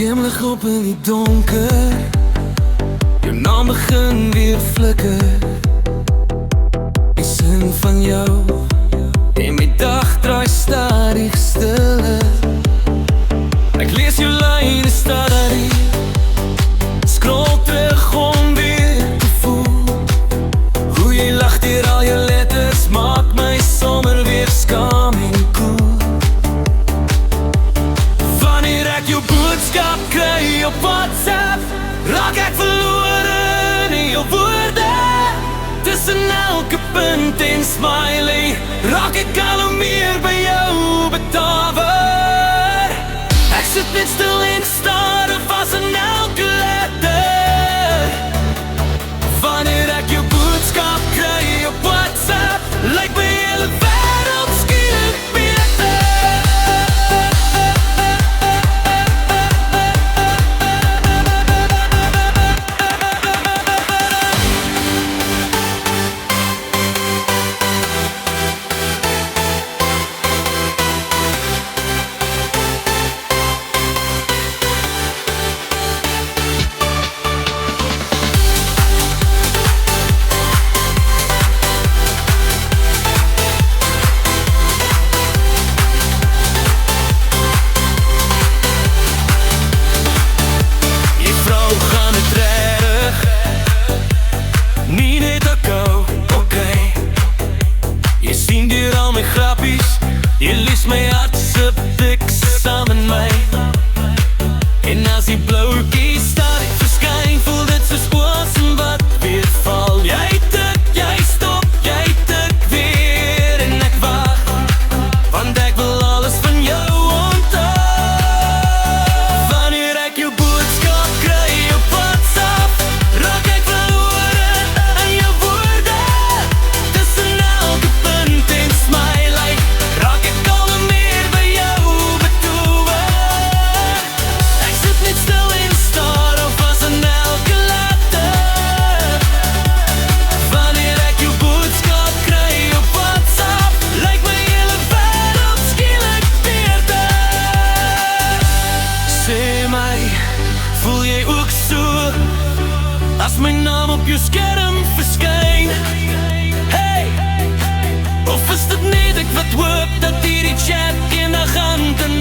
Skeemlig op in die donker, jou naam begin weer flikker. Die sin van jou en my dag draai stadig stiller. Ek lees jou lyne stadig, scroll terug om weer te voel hoe jy lag deur al jou letters, maak my sommer weer skaam en cool. Wanneer ek jou boodskap kry op WhatsApp, raak ek verlore in jou woorde. Tussen elke punt en smiley, raak ek al hoe meer by jou betawer. Ek sit net stil en staar vas in elke letter. Wanneer ek jou boodskap kry op WhatsApp, lyk my hele wêreld skielik beter. Jy lees my hart se dik saam in my. En as die blauwtjie stadig verskyn, voel dit soos oasem wat weer val. Jy tik, jy stop, jy tik weer en ek wag, want ek wil alles van jou onthou. Wanneer ek jou boodskap kry op WhatsApp, raak ek verlore in jou woorde. Tussen elke punt en smiley, raak ek al hoe meer by jou betower. Ek sit net stil en staar op vas in elke letter. Wanneer ek jou boodskap kry op WhatsApp, lyk my hele wêreld skielik beter. Sê my, voel jy ook so, as my naam op jou skerm verskyn? Hey, of is dit net ek wat hoop dat hierdie chat eendag aan kan